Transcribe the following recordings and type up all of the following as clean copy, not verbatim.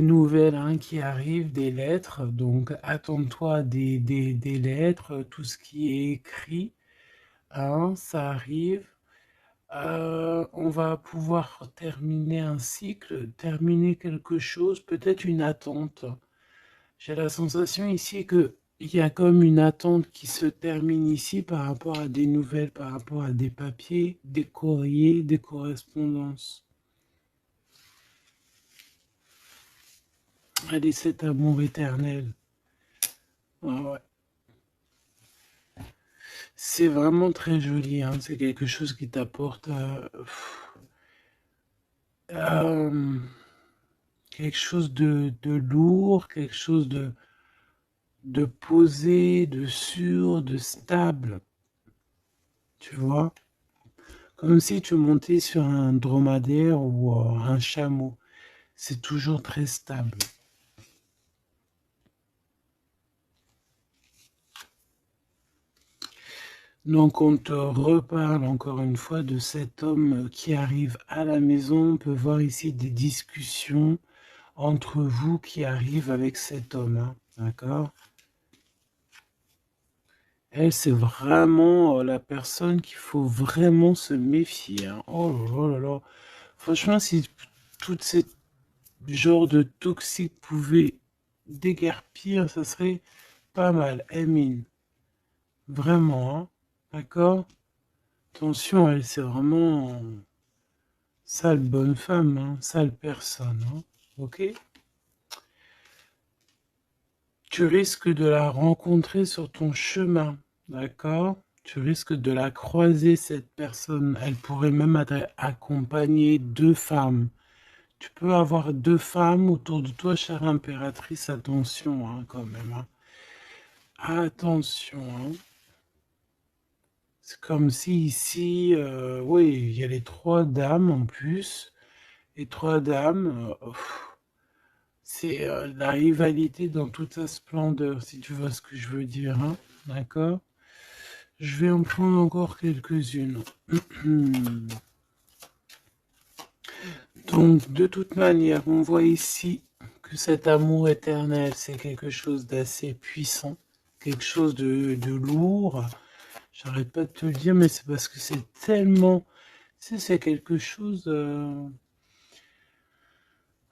nouvelles hein, qui arrivent, des lettres, donc attends-toi à des lettres, tout ce qui est écrit, hein, ça arrive. On va pouvoir terminer un cycle, terminer quelque chose, peut-être une attente. J'ai la sensation ici que il y a comme une attente qui se termine ici par rapport à des nouvelles, par rapport à des papiers, des courriers, des correspondances. Allez, cet amour éternel. Ah ouais. C'est vraiment très joli, hein. C'est quelque chose qui t'apporte euh, quelque chose de lourd, quelque chose de posé, de sûr, de stable. Tu vois? Comme si tu montais sur un dromadaire ou un chameau. C'est toujours très stable. Donc on te reparle encore une fois de cet homme qui arrive à la maison. On peut voir ici des discussions entre vous qui arrivent avec cet homme. Hein, d'accord? Elle, c'est vraiment la personne qu'il faut vraiment se méfier. Hein. Oh là là là là. Franchement, si tout ce genre de toxique pouvait déguerpir, ça serait pas mal. Emine. Vraiment, hein. D'accord? Attention, elle, c'est vraiment sale bonne femme, hein. Sale personne. Hein. Ok? Tu risques de la rencontrer sur ton chemin. D'accord? Tu risques de la croiser, cette personne. Elle pourrait même être accompagnée de femmes. Tu peux avoir deux femmes autour de toi, chère impératrice. Attention, hein, quand même. Hein. Attention. Hein. C'est comme si ici, oui, il y a les trois dames en plus. Les trois dames, c'est la rivalité dans toute sa splendeur, si tu vois ce que je veux dire. Hein. D'accord? Je vais en prendre encore quelques-unes. Donc, de toute manière, on voit ici que cet amour éternel, c'est quelque chose d'assez puissant, quelque chose de lourd. J'arrête pas de te le dire, mais c'est parce que c'est tellement... c'est quelque chose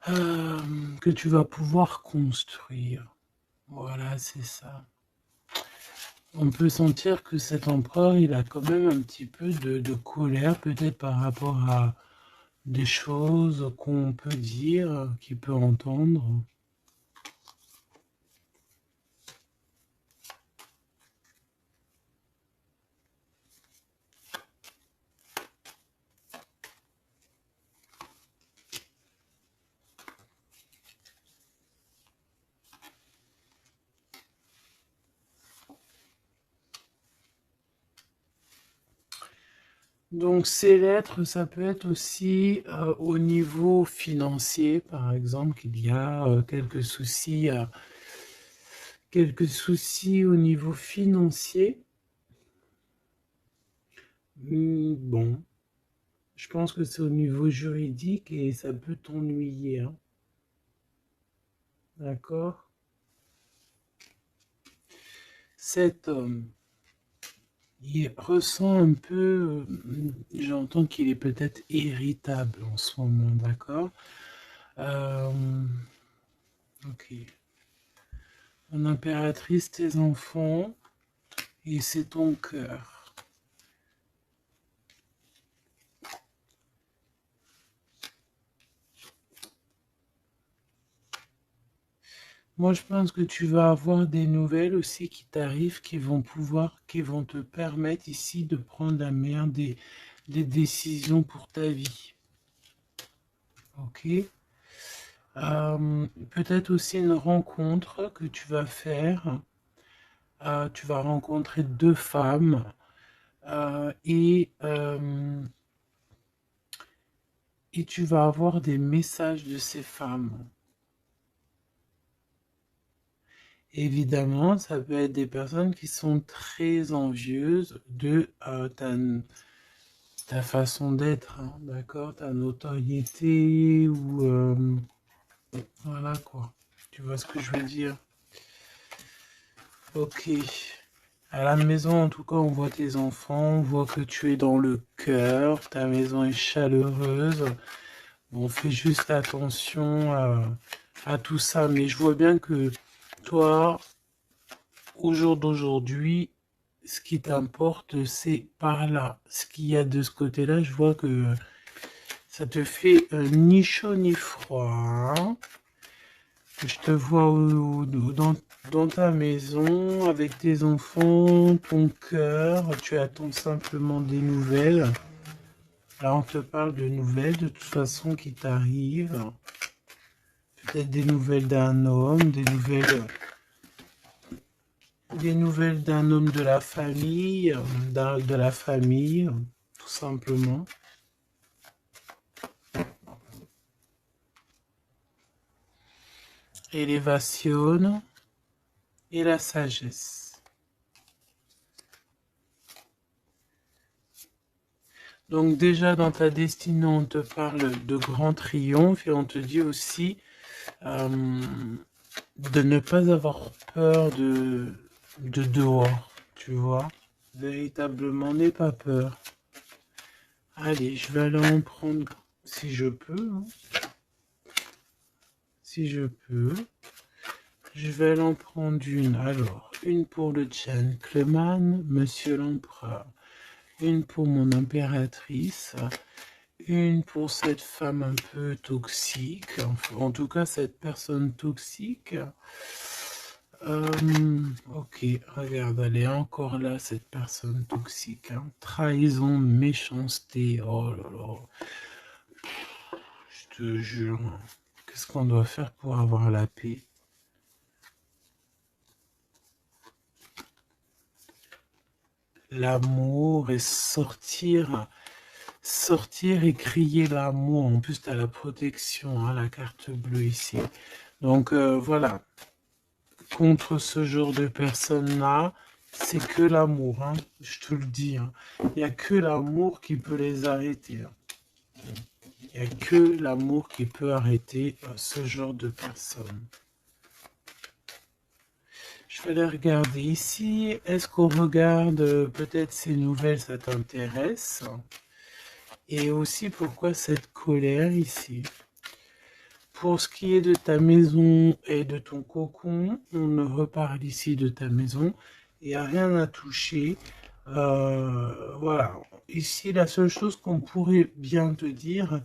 que tu vas pouvoir construire. Voilà, c'est ça. On peut sentir que cet empereur, il a quand même un petit peu de colère, peut-être par rapport à des choses qu'on peut dire, qu'il peut entendre. Donc ces lettres, ça peut être aussi au niveau financier, par exemple, qu'il y a quelques soucis au niveau financier. Bon, je pense que c'est au niveau juridique et ça peut t'ennuyer, hein. D'accord? Cet homme, il ressent un peu, j'entends qu'il est peut-être irritable en ce moment, d'accord? Euh, ok. Mon impératrice, tes enfants, et c'est ton cœur. Moi, je pense que tu vas avoir des nouvelles aussi qui t'arrivent, qui vont te permettre ici de prendre la meilleure des décisions pour ta vie. Ok? Peut-être aussi une rencontre que tu vas faire. Tu vas rencontrer deux femmes euh, et, euh, et tu vas avoir des messages de ces femmes. Évidemment, ça peut être des personnes qui sont très envieuses de ta façon d'être, hein, d'accord, ta notoriété ou Voilà quoi. Tu vois ce que je veux dire? Ok. À la maison, en tout cas, on voit tes enfants, on voit que tu es dans le cœur, ta maison est chaleureuse. Bon, fais juste attention à tout ça, mais je vois bien que toi, au jour d'aujourd'hui, ce qui t'importe, c'est par là. Ce qu'il y a de ce côté-là, je vois que ça te fait ni chaud ni froid, hein. Je te vois dans ta maison, avec tes enfants, ton cœur, tu attends simplement des nouvelles. Là, on te parle de nouvelles, de toute façon, qui t'arrivent. Peut-être des nouvelles d'un homme, des nouvelles d'un homme de la famille, de la famille, tout simplement. Élévation et la sagesse. Donc déjà dans ta destinée, on te parle de grand triomphe et on te dit aussi de ne pas avoir peur de dehors, tu vois. Véritablement, n'aie pas peur. Allez, je vais aller en prendre si je peux, hein. Si je peux. Je vais aller en prendre une. Alors, une pour le gentleman, monsieur l'empereur. Une pour mon impératrice. Une pour cette femme un peu toxique. Enfin, en tout cas, cette personne toxique. Ok, regarde, elle est encore là, cette personne toxique, hein. Trahison, méchanceté, oh là là. Je te jure, qu'est-ce qu'on doit faire pour avoir la paix? L'amour et sortir et crier l'amour. En plus, tu as la protection, hein, la carte bleue ici. Donc voilà, contre ce genre de personnes-là, c'est que l'amour, hein, je te le dis, hein. Il n'y a que l'amour qui peut les arrêter, hein. Il n'y a que l'amour qui peut arrêter ce genre de personnes. Je vais les regarder ici. Est-ce qu'on regarde peut-être ces nouvelles, ça t'intéresse? Et aussi pourquoi cette colère ici? Pour ce qui est de ta maison et de ton cocon, on reparle ici de ta maison. Il n'y a rien à toucher. Voilà. Ici, la seule chose qu'on pourrait bien te dire,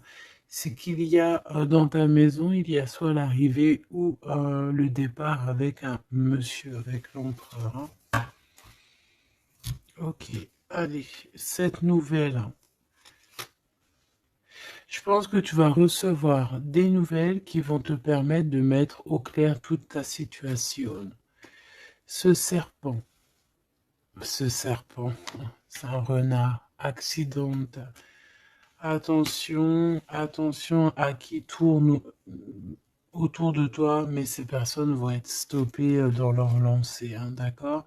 c'est qu'il y a dans ta maison, il y a soit l'arrivée ou le départ avec un monsieur, avec l'empereur, hein. Ok. Allez, cette nouvelle. Je pense que tu vas recevoir des nouvelles qui vont te permettre de mettre au clair toute ta situation. Ce serpent, ce serpent, c'est un renard accidentel. Attention, attention à qui tourne autour de toi, mais ces personnes vont être stoppées dans leur lancée, hein, d'accord?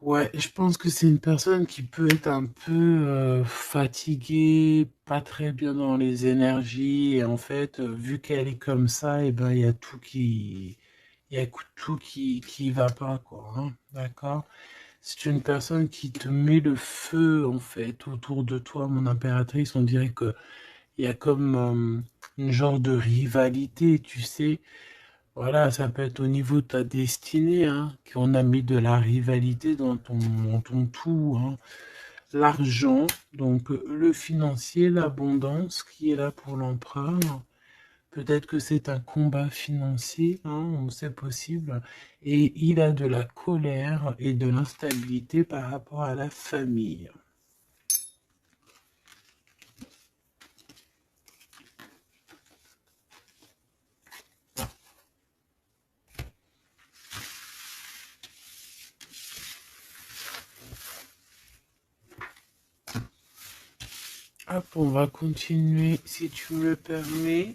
Ouais, je pense que c'est une personne qui peut être un peu fatiguée, pas très bien dans les énergies, et en fait, vu qu'elle est comme ça, et ben il y a il y a tout qui va pas, quoi, hein, d'accord? C'est une personne qui te met le feu, en fait, autour de toi, mon impératrice. On dirait que il y a comme une genre de rivalité, tu sais. Voilà, ça peut être au niveau de ta destinée, hein, qu'on a mis de la rivalité dans ton tout, hein. L'argent, donc le financier, l'abondance qui est là pour l'empereur. Peut-être que c'est un combat financier, hein, c'est possible. Et il a de la colère et de l'instabilité par rapport à la famille. Hop, on va continuer si tu me le permets.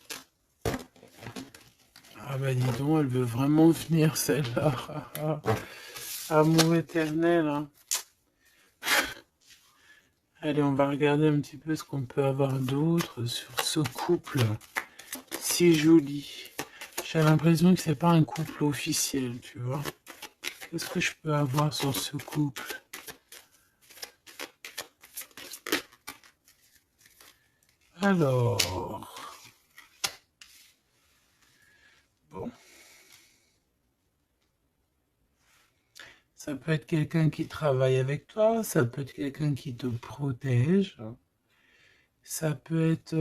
Ah bah dis donc, elle veut vraiment venir celle-là. Amour éternel, hein. Allez, on va regarder un petit peu ce qu'on peut avoir d'autre sur ce couple si joli. J'ai l'impression que c'est pas un couple officiel, tu vois. Qu'est-ce que je peux avoir sur ce couple? Alors, bon, ça peut être quelqu'un qui travaille avec toi, ça peut être quelqu'un qui te protège, ça peut être,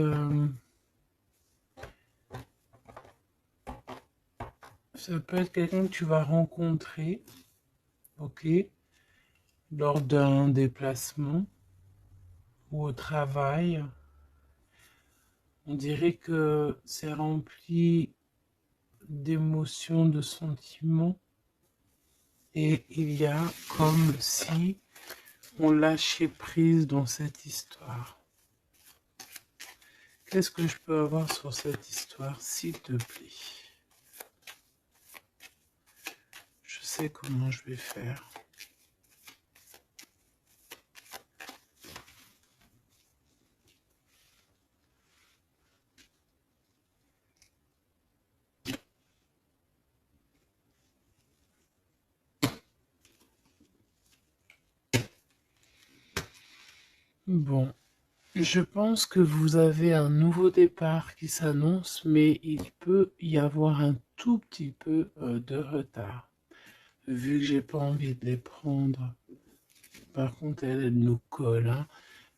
quelqu'un que tu vas rencontrer, ok, lors d'un déplacement ou au travail. On dirait que c'est rempli d'émotions, de sentiments, et il y a comme si on lâchait prise dans cette histoire. Qu'est-ce que je peux avoir sur cette histoire, s'il te plaît? Je sais comment je vais faire. Bon, je pense que vous avez un nouveau départ qui s'annonce, mais il peut y avoir un tout petit peu de retard. Vu que j'ai pas envie de les prendre, par contre elle nous colle, hein.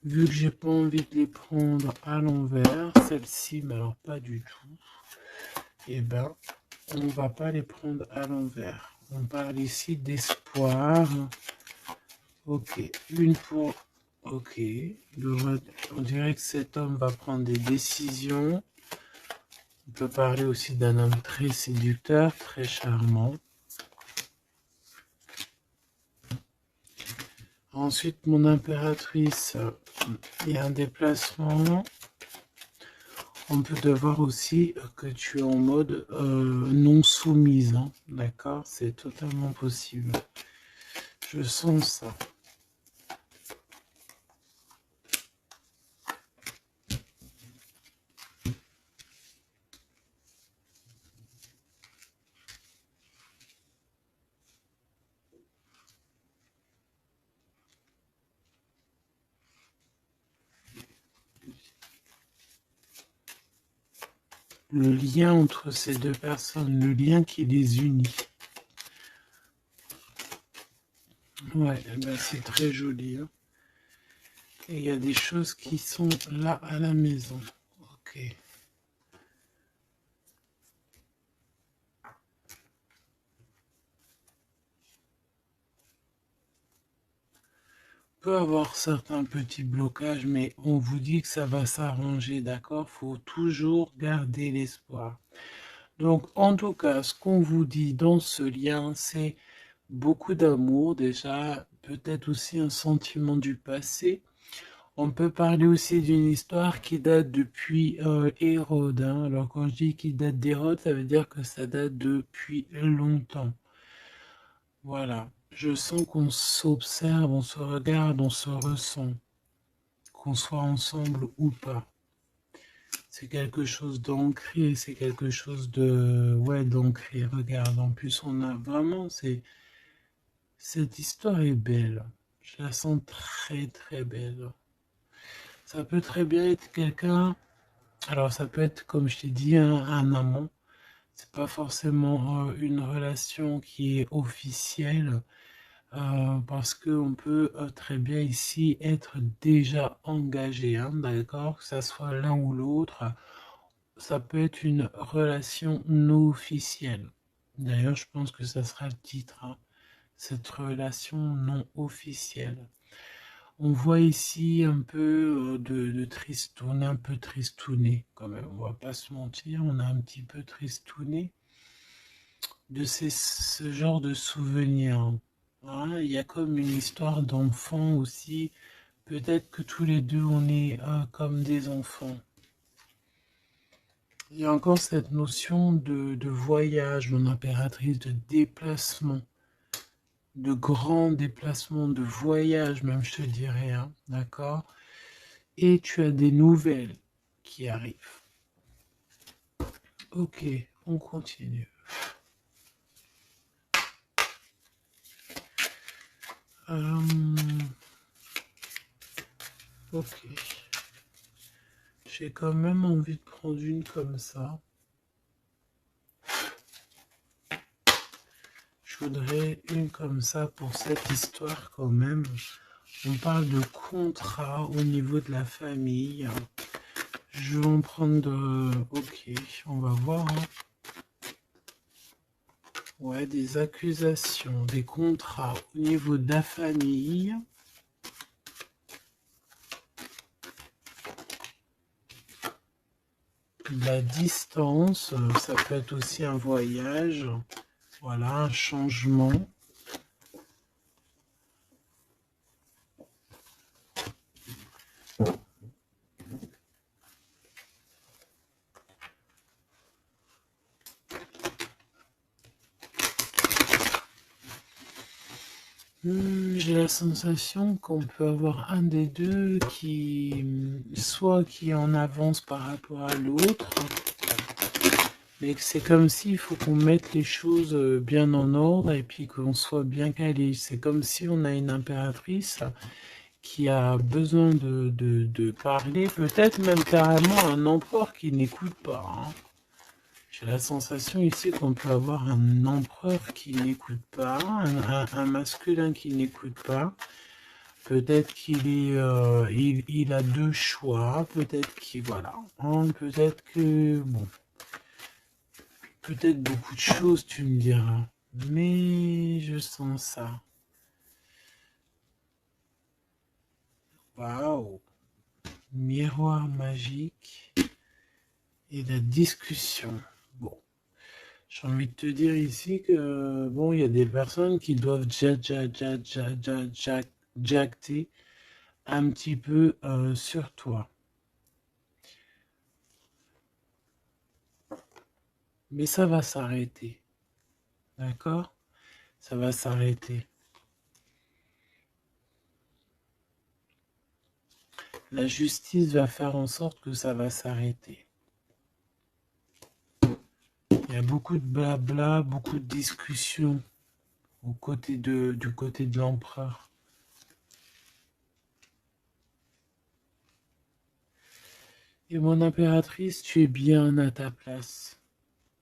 Vu que j'ai pas envie de les prendre à l'envers, celle-ci, mais alors pas du tout, et ben on va pas les prendre à l'envers. On parle ici d'espoir. Ok, une pour... Ok, on dirait que cet homme va prendre des décisions. On peut parler aussi d'un homme très séducteur, très charmant. Ensuite, mon impératrice, il y a un déplacement. On peut devoir aussi que tu es en mode non soumise, hein. D'accord? C'est totalement possible. Je sens ça. Le lien entre ces deux personnes, le lien qui les unit. Ouais, ben c'est très joli, hein. Et il y a des choses qui sont là à la maison. Ok. On peut avoir certains petits blocages, mais on vous dit que ça va s'arranger, d'accord? Faut toujours garder l'espoir. Donc, en tout cas, ce qu'on vous dit dans ce lien, c'est beaucoup d'amour déjà, peut-être aussi un sentiment du passé. On peut parler aussi d'une histoire qui date depuis Hérode, hein. Alors quand je dis qu'il date d'Hérode, ça veut dire que ça date depuis longtemps. Voilà. Je sens qu'on s'observe, on se regarde, on se ressent, qu'on soit ensemble ou pas. C'est quelque chose d'ancré, c'est quelque chose de... Ouais, d'ancré. Regarde, en plus on a vraiment... Cette histoire est belle. Je la sens très très belle. Ça peut très bien être quelqu'un... Alors ça peut être, comme je t'ai dit, un amant. C'est pas forcément une relation qui est officielle. Parce qu'on peut très bien ici être déjà engagé, hein, d'accord? Que ça soit l'un ou l'autre, ça peut être une relation non officielle. D'ailleurs, je pense que ça sera le titre, hein, cette relation non officielle. On voit ici un peu de tristoun, un peu tristouné, quand même. On va pas se mentir, on a un petit peu tristouné de ce genre de souvenirs. Hein, il y a comme une histoire d'enfant aussi. Peut-être que tous les deux, on est comme des enfants. Il y a encore cette notion de voyage, mon impératrice, de déplacement, de grand déplacement, de voyage même, je te dirais, hein, d'accord? Et tu as des nouvelles qui arrivent. Ok, on continue. Ok. J'ai quand même envie de prendre une comme ça. Je voudrais une comme ça pour cette histoire quand même. On parle de contrat au niveau de la famille. Je vais en prendre... Ok, on va voir. Hein. Ouais, des accusations, des contrats au niveau de la famille. La distance, ça peut être aussi un voyage. Voilà, un changement. J'ai la sensation qu'on peut avoir un des deux qui, soit qui en avance par rapport à l'autre, mais que c'est comme s'il faut qu'on mette les choses bien en ordre et puis qu'on soit bien calé. C'est comme si on a une impératrice qui a besoin de parler, peut-être même carrément un empereur qui n'écoute pas. Hein. J'ai la sensation ici qu'on peut avoir un empereur qui n'écoute pas, un masculin qui n'écoute pas. Peut-être qu'il est, il a deux choix, peut-être qu'il, voilà, hein, peut-être que, bon, peut-être beaucoup de choses, tu me diras, mais je sens ça. Waouh, miroir magique et la discussion. Bon. J'ai envie de te dire ici que, bon, il y a des personnes qui doivent jacter un petit peu sur toi. Mais ça va s'arrêter. D'accord? Ça va s'arrêter. La justice va faire en sorte que ça va s'arrêter. Il y a beaucoup de blabla, beaucoup de discussions du côté de l'empereur. Et mon impératrice, tu es bien à ta place.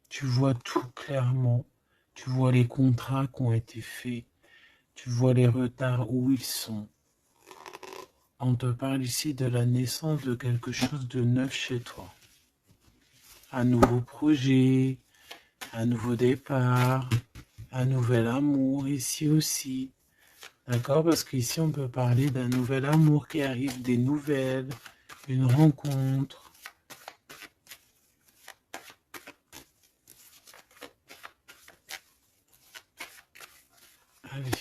Tu vois tout clairement. Tu vois les contrats qui ont été faits. Tu vois les retards où ils sont. On te parle ici de la naissance de quelque chose de neuf chez toi. Un nouveau projet, un nouveau départ, un nouvel amour ici aussi. D'accord? Parce qu'ici, on peut parler d'un nouvel amour qui arrive, des nouvelles, une rencontre. Allez,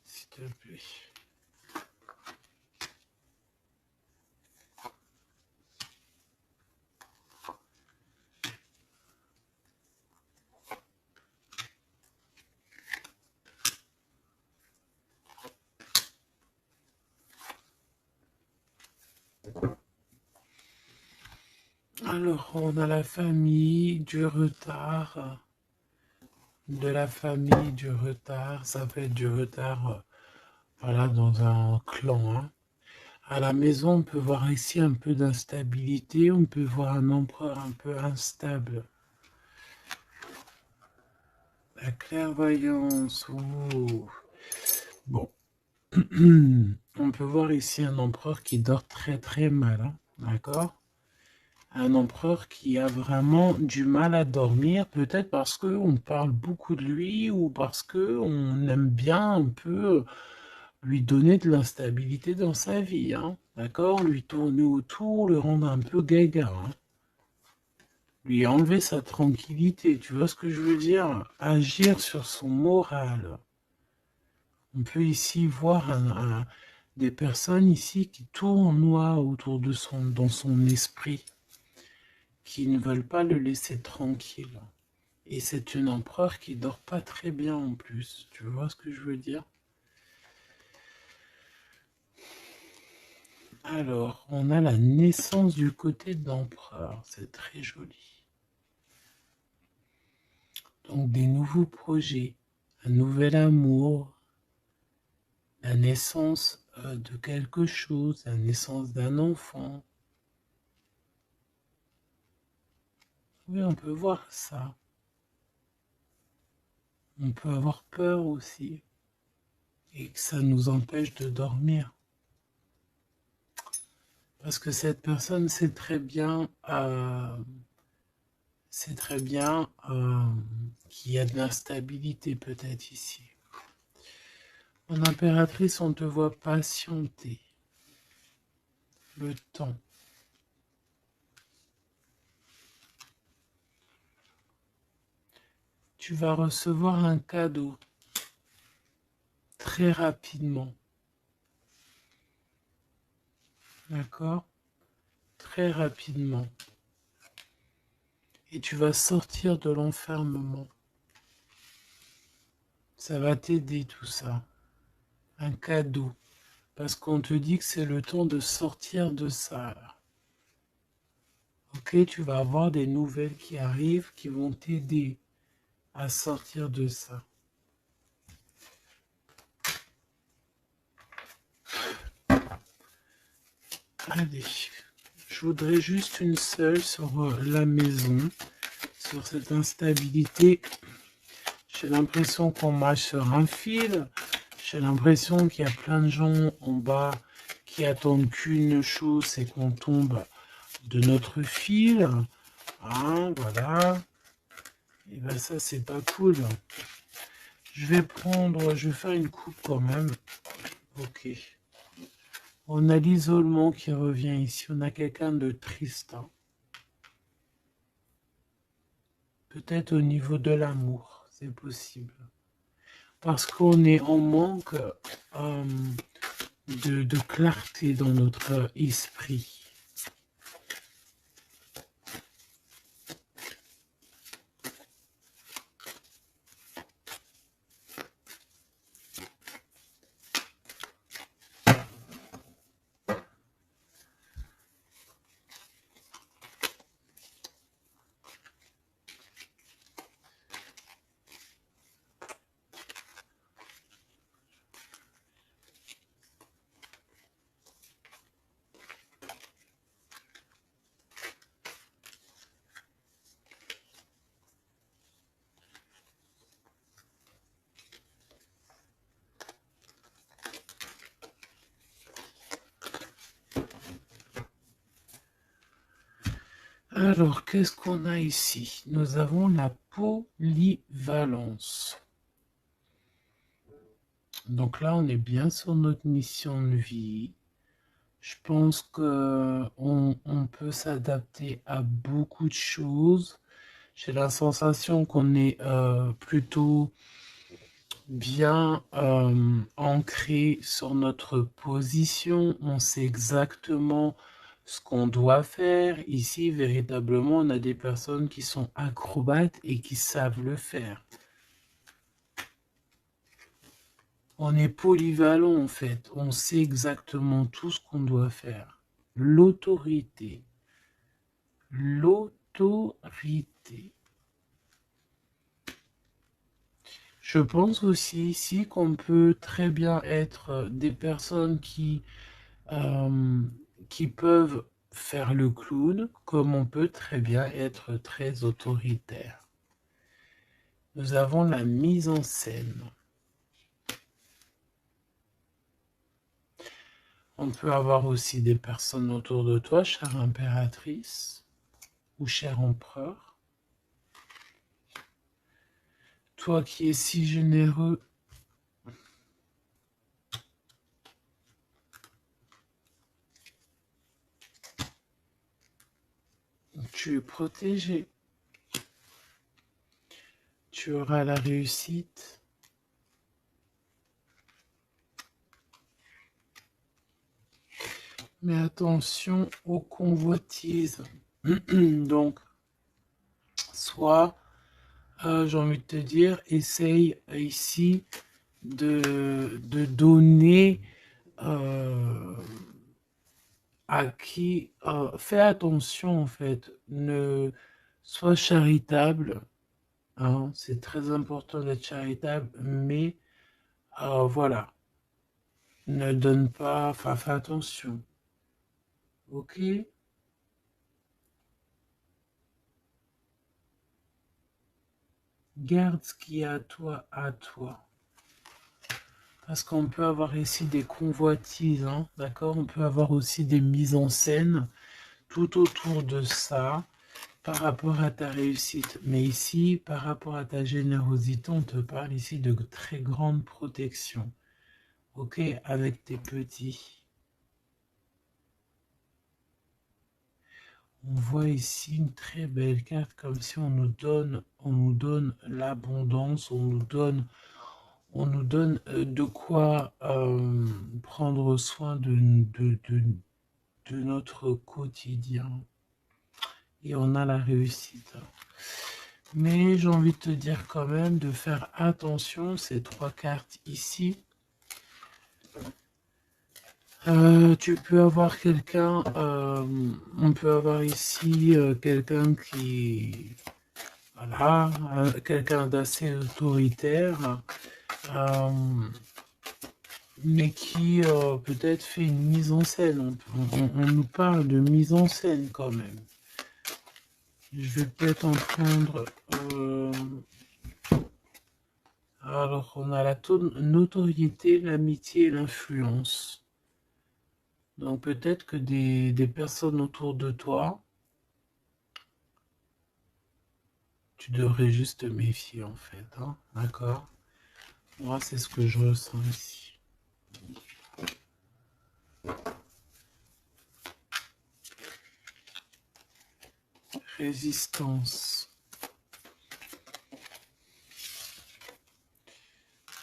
s'il te plaît. Alors, on a la famille, du retard, de la famille, du retard. Ça peut être du retard, voilà, dans un clan. Hein. À la maison, on peut voir ici un peu d'instabilité. On peut voir un empereur un peu instable. La clairvoyance. Ouh. Bon. On peut voir ici un empereur qui dort très très mal. Hein. D'accord? Un empereur qui a vraiment du mal à dormir, peut-être parce qu'on parle beaucoup de lui ou parce qu'on aime bien un peu lui donner de l'instabilité dans sa vie. Hein. D'accord? Lui tourner autour, le rendre un peu gaga. Hein. Lui enlever sa tranquillité. Tu vois ce que je veux dire? Agir sur son moral. On peut ici voir des personnes ici qui tournoient autour de dans son esprit, qui ne veulent pas le laisser tranquille. Et c'est une empereur qui dort pas très bien en plus. Tu vois ce que je veux dire? Alors, on a la naissance du côté de l'empereur. C'est très joli. Donc des nouveaux projets, un nouvel amour, la naissance de quelque chose, la naissance d'un enfant. Oui, on peut voir ça. On peut avoir peur aussi et que ça nous empêche de dormir. Parce que cette personne sait très bien qu'il y a de l'instabilité peut-être ici. En impératrice, on te voit patienter le temps. Tu vas recevoir un cadeau très rapidement. D'accord? Très rapidement. Et tu vas sortir de l'enfermement. Ça va t'aider tout ça. Un cadeau. Parce qu'on te dit que c'est le temps de sortir de ça. Ok, tu vas avoir des nouvelles qui arrivent qui vont t'aider à sortir de ça. Allez, je voudrais juste une seule sur la maison, sur cette instabilité. J'ai l'impression qu'on marche sur un fil. J'ai l'impression qu'il y a plein de gens en bas qui attendent qu'une chose, c'est qu'on tombe de notre fil. Hein, voilà. Et ben ça, c'est pas cool. Je vais faire une coupe quand même. Ok. On a l'isolement qui revient ici. On a quelqu'un de triste. Hein. Peut-être au niveau de l'amour, c'est possible. Parce qu'on est en manque de clarté dans notre esprit. Alors, qu'est-ce qu'on a ici? Nous avons la polyvalence. Donc là, on est bien sur notre mission de vie. Je pense qu'on peut s'adapter à beaucoup de choses. J'ai la sensation qu'on est plutôt bien ancré sur notre position. On sait exactement ce qu'on doit faire. Ici, véritablement, on a des personnes qui sont acrobates et qui savent le faire. On est polyvalent en fait. On sait exactement tout ce qu'on doit faire. L'autorité. L'autorité. Je pense aussi ici qu'on peut très bien être des personnes qui peuvent faire le clown, comme on peut très bien être très autoritaire. Nous avons la mise en scène. On peut avoir aussi des personnes autour de toi, chère impératrice ou cher empereur. Toi qui es si généreux, tu es protégé. Tu auras la réussite. Mais attention aux convoitises. Donc, soit, j'ai envie de te dire, essaye ici de donner à qui... fais attention en fait, ne sois charitable Hein, c'est très important d'être charitable, mais voilà, ne donne pas, enfin fais attention, ok? Garde ce qui est à toi. Parce qu'on peut avoir ici des convoitises, hein, d'accord? On peut avoir aussi des mises en scène tout autour de ça par rapport à ta réussite. Mais ici, par rapport à ta générosité, on te parle ici de très grande protection. Ok, avec tes petits. On voit ici une très belle carte, comme si on nous donne l'abondance, on nous donne de quoi prendre soin de notre quotidien. Et on a la réussite. Mais j'ai envie de te dire quand même de faire attention, ces trois cartes ici. Tu peux avoir quelqu'un, on peut avoir ici quelqu'un qui, voilà, quelqu'un d'assez autoritaire, euh, mais qui peut-être fait une mise en scène. On nous parle de mise en scène quand même. Je vais peut-être en prendre. Alors, on a la notoriété, l'amitié et l'influence. Donc, peut-être que des personnes autour de toi, tu devrais juste te méfier en fait. Hein, d'accord? Moi, c'est ce que je ressens ici. Résistance.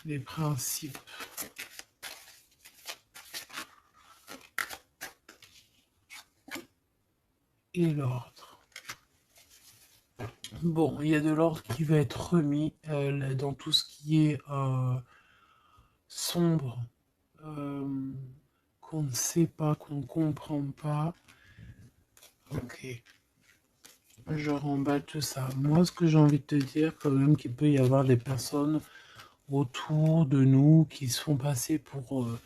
Les principes. Et l'ordre. Bon, il y a de l'ordre qui va être remis dans tout ce qui est sombre, qu'on ne sait pas, qu'on ne comprend pas. Ok. Je remballe tout ça. Moi, ce que j'ai envie de te dire, quand même, qu'il peut y avoir des personnes autour de nous qui se font passer pour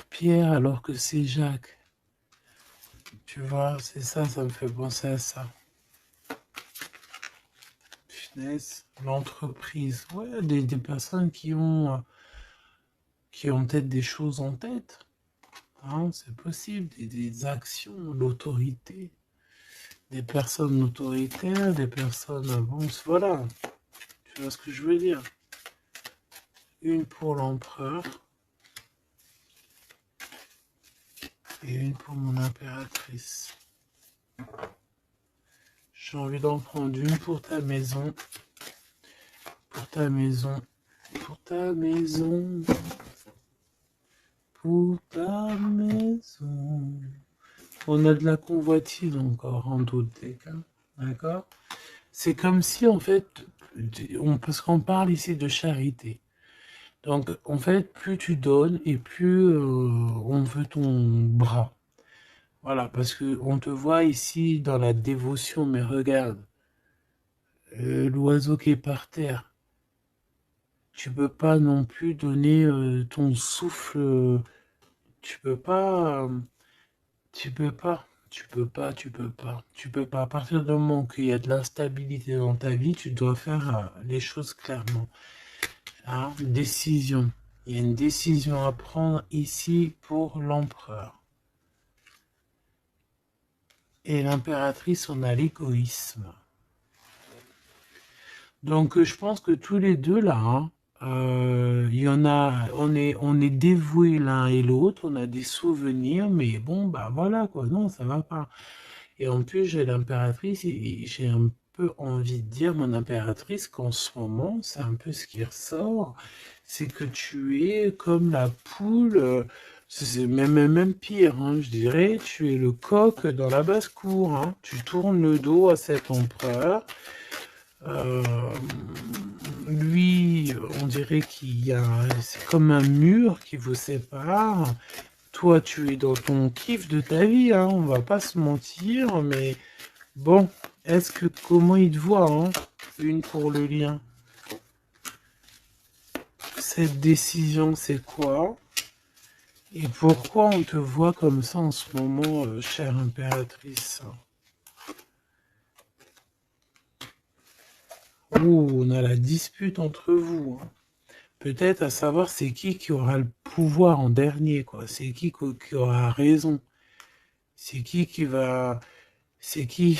Pierre alors que c'est Jacques. Tu vois, c'est ça, ça me fait penser à ça. Finesse, l'entreprise. Ouais, des personnes qui ont peut-être des choses en tête. Hein, c'est possible, des actions, l'autorité. Des personnes autoritaires, des personnes... Bon, voilà. Tu vois ce que je veux dire? Une pour l'empereur. Et une pour mon impératrice. J'ai envie d'en prendre une pour ta maison. Pour ta maison. Pour ta maison. Pour ta maison. On a de la convoitise encore en doute des cas. D'accord? C'est comme si en fait, parce qu'on parle ici de charité. Donc en fait, plus tu donnes et plus on veut ton bras. Voilà, parce que on te voit ici dans la dévotion, mais regarde, l'oiseau qui est par terre, tu peux pas non plus donner ton souffle, tu peux pas, tu peux pas, tu peux pas, tu peux pas, tu peux pas. À partir du moment qu'il y a de l'instabilité dans ta vie, tu dois faire les choses clairement. Hein, décision. Il y a une décision à prendre ici pour l'empereur. Et l'impératrice, on a l'égoïsme. Donc je pense que tous les deux là, hein, il y en a, on est dévoués l'un et l'autre, on a des souvenirs, mais bon bah voilà quoi, non ça va pas. Et en plus j'ai l'impératrice et j'ai un peu envie de dire mon impératrice qu'en ce moment c'est un peu ce qui ressort, c'est que tu es comme la poule, c'est même pire, hein, je dirais, tu es le coq dans la basse-cour, hein, tu tournes le dos à cet empereur. Euh, Lui, on dirait qu'il y a, c'est comme un mur qui vous sépare. Toi, tu es dans ton kiff de ta vie, hein, on va pas se mentir, mais bon, comment il te voit, hein? une pour le lien. Cette décision, c'est quoi? Et pourquoi on te voit comme ça en ce moment, chère impératrice? Ouh, on a la dispute entre vous, hein. Peut-être à savoir c'est qui aura le pouvoir en dernier, quoi. C'est qui aura raison. C'est qui va... C'est qui?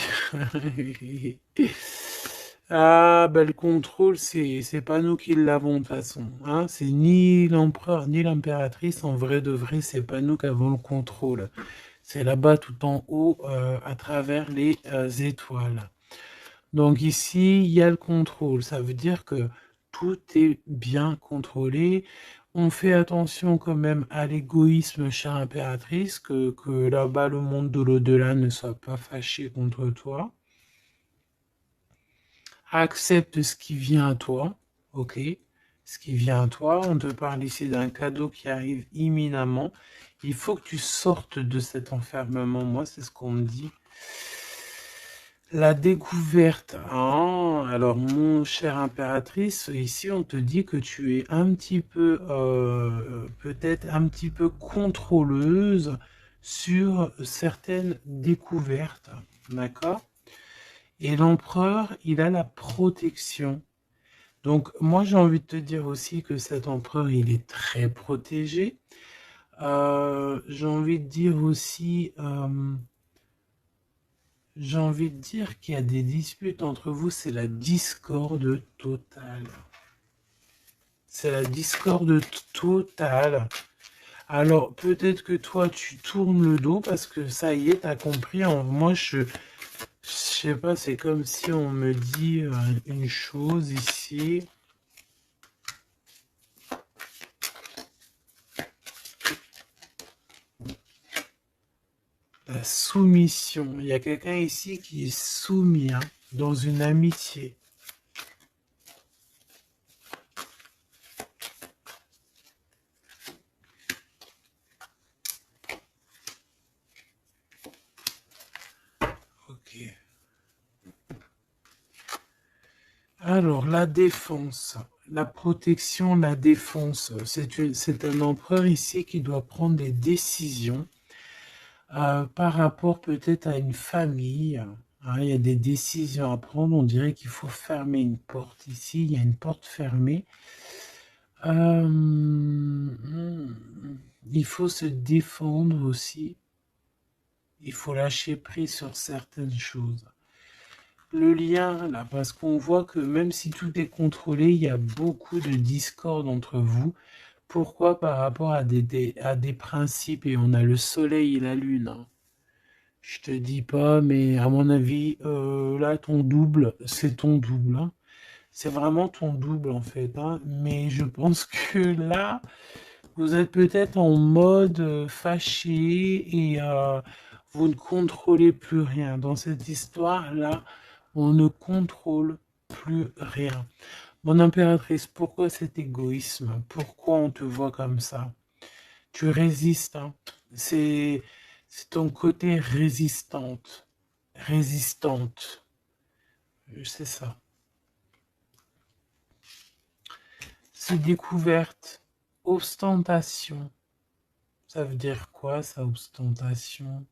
Ah, ben le contrôle, c'est pas nous qui l'avons de toute façon, hein. C'est ni l'empereur ni l'impératrice, en vrai de vrai, c'est pas nous qui avons le contrôle. C'est là-bas tout en haut, à travers les étoiles. Donc ici, il y a le contrôle. Ça veut dire que tout est bien contrôlé. On fait attention quand même à l'égoïsme, chère impératrice, que là-bas, le monde de l'au-delà ne soit pas fâché contre toi. Accepte ce qui vient à toi, ok? Ce qui vient à toi. On te parle ici d'un cadeau qui arrive imminemment. Il faut que tu sortes de cet enfermement. Moi, c'est ce qu'on me dit. La découverte. Ah, alors, mon cher impératrice, ici, on te dit que tu es un petit peu, peut-être un petit peu contrôleuse sur certaines découvertes. D'accord? Et l'empereur, il a la protection. Donc, moi, j'ai envie de te dire aussi que cet empereur, il est très protégé. J'ai envie de dire aussi... j'ai envie de dire qu'il y a des disputes entre vous, c'est la discorde totale. C'est la discorde totale. Alors, peut-être que toi, tu tournes le dos parce que ça y est, t'as compris. Moi, je sais pas, c'est comme si on me dit une chose ici. La soumission. Il y a quelqu'un ici qui est soumis, hein, dans une amitié. Ok. Alors, la défense, la protection, la défense, c'est un empereur ici qui doit prendre des décisions par rapport peut-être à une famille, hein. Il y a des décisions à prendre, on dirait qu'il faut fermer une porte ici, il y a une porte fermée. Il faut se défendre aussi, il faut lâcher prise sur certaines choses. Le lien, là, parce qu'on voit que même si tout est contrôlé, il y a beaucoup de discorde entre vous. Pourquoi? Par rapport à des principes, et on a le soleil et la lune, hein. Je te dis pas, mais à mon avis, là, ton double, c'est ton double, hein. C'est vraiment ton double, en fait, hein. Mais je pense que là, vous êtes peut-être en mode fâché et vous ne contrôlez plus rien. Dans cette histoire-là, on ne contrôle plus rien. Mon impératrice, pourquoi cet égoïsme? Pourquoi on te voit comme ça? Tu résistes, hein. C'est ton côté résistante. Résistante. C'est ça. C'est découverte. Ostentation. Ça veut dire quoi, ça, ostentation?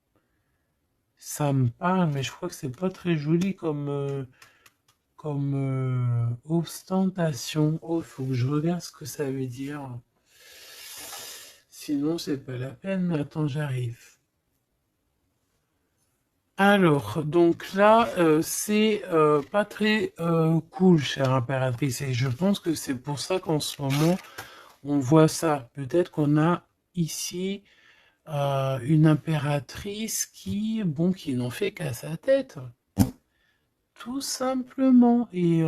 Ça me parle, mais je crois que c'est pas très joli comme ostentation. Oh, il faut que je regarde ce que ça veut dire. Sinon, c'est pas la peine. Attends, j'arrive. Alors, donc là, c'est pas très cool, chère impératrice, et je pense que c'est pour ça qu'en ce moment, on voit ça. Peut-être qu'on a ici une impératrice bon, qui n'en fait qu'à sa tête, tout simplement. Et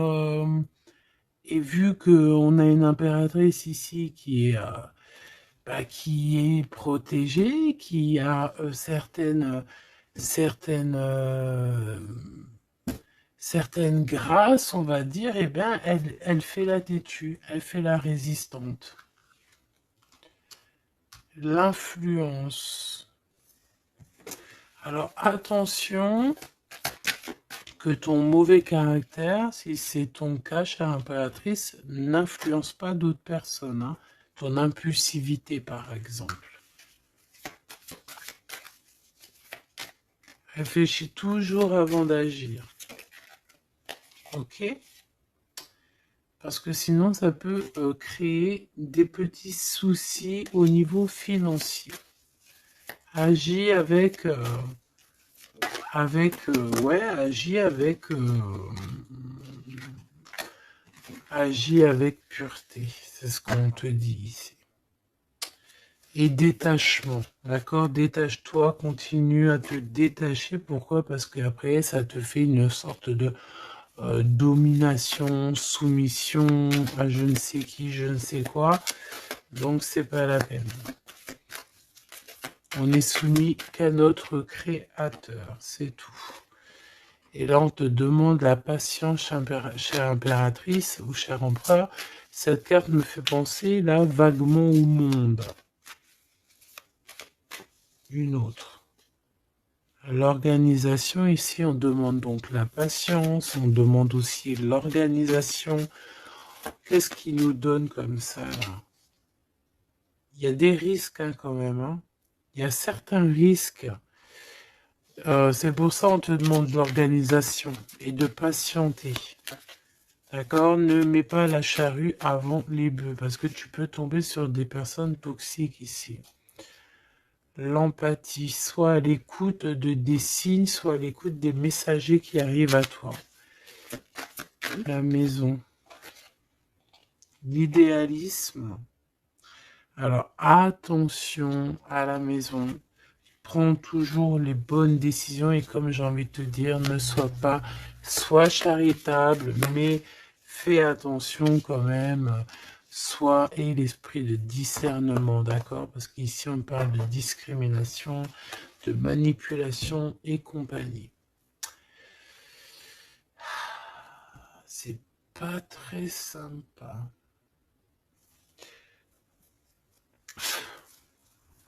vu qu'on a une impératrice ici qui est protégée, qui a certaines, certaines grâces, on va dire, eh bien, elle fait la têtue, elle fait la résistante. L'influence. Alors, attention, que ton mauvais caractère, si c'est ton cas, chère impératrice, n'influence pas d'autres personnes, hein. Ton impulsivité, par exemple. Réfléchis toujours avant d'agir. Ok? Parce que sinon, ça peut créer des petits soucis au niveau financier. Agis agis avec pureté. C'est ce qu'on te dit ici. Et détachement, d'accord? Détache-toi, continue à te détacher. Pourquoi? Parce qu'après, ça te fait une sorte de domination, soumission à je ne sais qui, je ne sais quoi. Donc, c'est pas la peine. On n'est soumis qu'à notre créateur, c'est tout. Et là, on te demande la patience, chère impératrice ou cher empereur. Cette carte me fait penser, là, vaguement au monde. Une autre. L'organisation, ici, on demande donc la patience, on demande aussi l'organisation. Qu'est-ce qui nous donne comme ça, là? Il y a des risques, hein, quand même, hein. Il y a certains risques. C'est pour ça qu'on te demande de l'organisation et de patienter. D'accord? Ne mets pas la charrue avant les bœufs, parce que tu peux tomber sur des personnes toxiques ici. L'empathie, soit à l'écoute des signes, soit à l'écoute des messagers qui arrivent à toi. La maison. L'idéalisme. Alors, attention à la maison. Prends toujours les bonnes décisions et comme j'ai envie de te dire, ne sois charitable, mais fais attention quand même, et l'esprit de discernement, d'accord? Parce qu'ici on parle de discrimination, de manipulation et compagnie. C'est pas très sympa.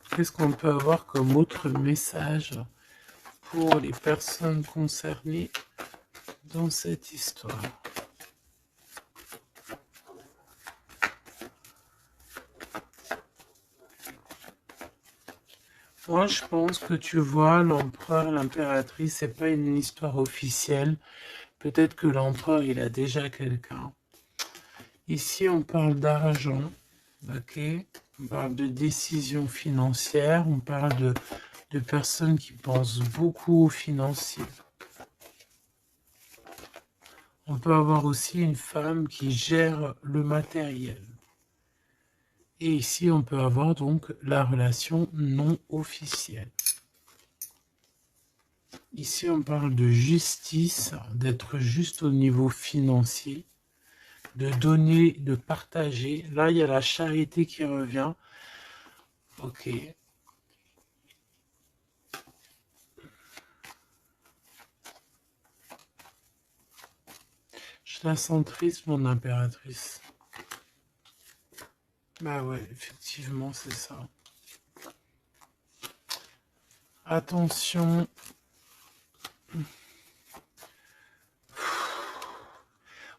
Qu'est-ce qu'on peut avoir comme autre message pour les personnes concernées dans cette histoire? Moi, je pense que tu vois, l'empereur, l'impératrice, c'est pas une histoire officielle. Peut-être que l'empereur, il a déjà quelqu'un. Ici, on parle d'argent, ok? On parle de décisions financières, on parle de personnes qui pensent beaucoup aux financiers. On peut avoir aussi une femme qui gère le matériel. Et ici, on peut avoir donc la relation non officielle. Ici, on parle de justice, d'être juste au niveau financier, de donner, de partager. Là, il y a la charité qui revient. Ok. Je la sens triste, mon impératrice. Bah ouais, effectivement, c'est ça. Attention.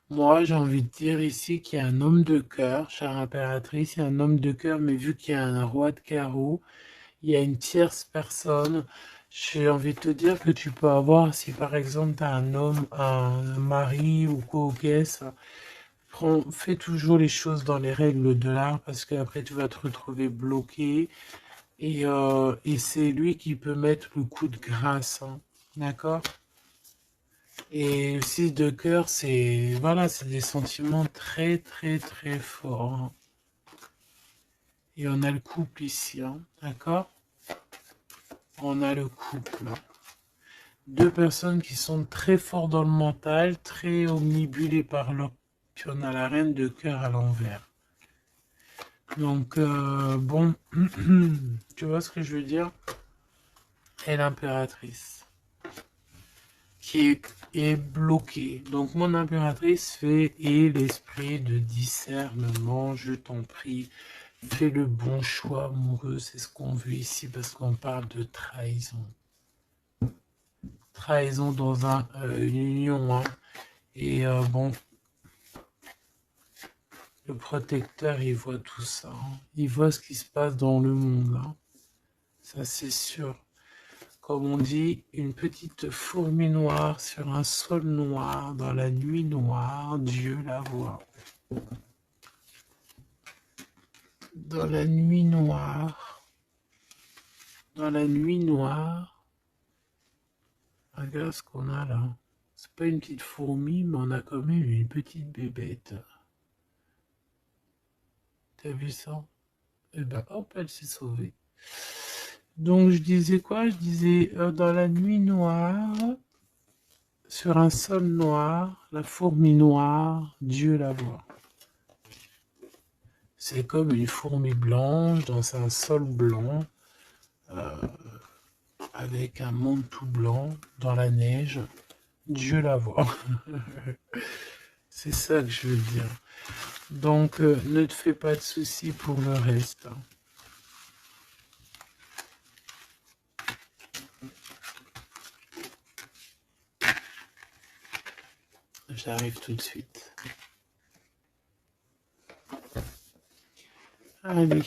Moi, j'ai envie de dire ici qu'il y a un homme de cœur, chère impératrice, il y a un homme de cœur, mais vu qu'il y a un roi de carreau, il y a une tierce personne. J'ai envie de te dire que tu peux avoir, si par exemple tu as un homme, un mari ou quoi au caisse, fais toujours les choses dans les règles de l'art parce qu'après tu vas te retrouver bloqué et c'est lui qui peut mettre le coup de grâce, hein. D'accord? Et aussi de cœur, c'est voilà, c'est des sentiments très très très forts, hein. Et on a le couple ici, hein. D'accord? On a le couple. Deux personnes qui sont très fortes dans le mental, très omnibulées par leur... Puis on a la reine de cœur à l'envers. Donc, bon, tu vois ce que je veux dire? Et l'impératrice, qui est bloquée. Donc, mon impératrice fait, et l'esprit de discernement, je t'en prie, fais le bon choix amoureux, c'est ce qu'on veut ici, parce qu'on parle de trahison. trahison dans une union, hein. Et bon, le protecteur, il voit tout ça, hein. Il voit ce qui se passe dans le monde, hein. Ça, c'est sûr. Comme on dit, une petite fourmi noire sur un sol noir, dans la nuit noire, Dieu la voit. Dans la nuit noire, dans la nuit noire, regarde ce qu'on a là. C'est pas une petite fourmi, mais on a quand même une petite bébête. T'as vu ça? Et ben hop, elle s'est sauvée. Donc je disais quoi? Je disais dans la nuit noire, sur un sol noir, la fourmi noire, Dieu la voit. C'est comme une fourmi blanche dans un sol blanc, avec un monde tout blanc dans la neige. Dieu la voit. C'est ça que je veux dire. Donc ne te fais pas de soucis pour le reste, hein. J'arrive tout de suite. Allez.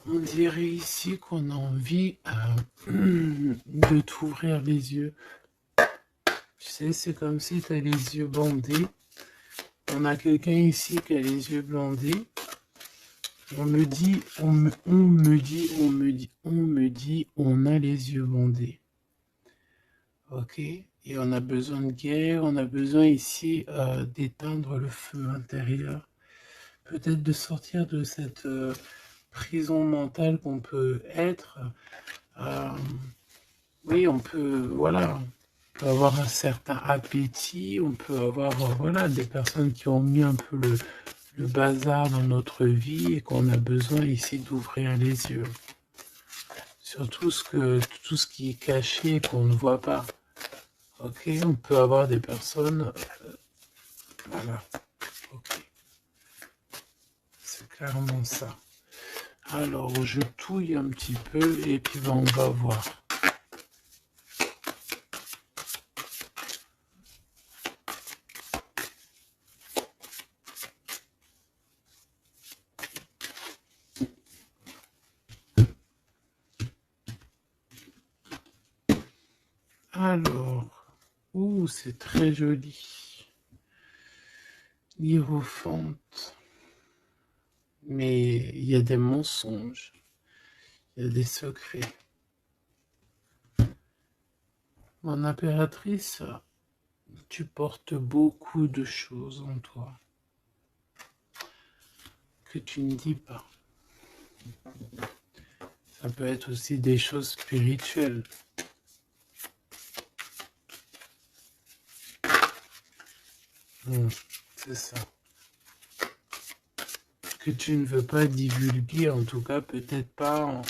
On dirait ici qu'on a envie de t'ouvrir les yeux. Tu sais, c'est comme si tu as les yeux bandés. On a quelqu'un ici qui a les yeux bandés. On me dit, on a les yeux bandés. Ok? Et on a besoin de guerre, on a besoin ici d'éteindre le feu intérieur. Peut-être de sortir de cette prison mentale qu'on peut être. Oui, on peut, voilà, on peut avoir un certain appétit, on peut avoir, voilà, des personnes qui ont mis un peu le bazar dans notre vie et qu'on a besoin ici d'ouvrir les yeux. Sur tout ce qui est caché et qu'on ne voit pas. Ok, on peut avoir des personnes, voilà, ok, c'est clairement ça. Alors, je touille un petit peu et puis ben, on va voir. Alors, ouh, c'est très joli. Hiérophante. Mais il y a des mensonges, il y a des secrets. Mon impératrice, tu portes beaucoup de choses en toi que tu ne dis pas. Ça peut être aussi des choses spirituelles. C'est ça. Que tu ne veux pas divulguer, en tout cas peut-être pas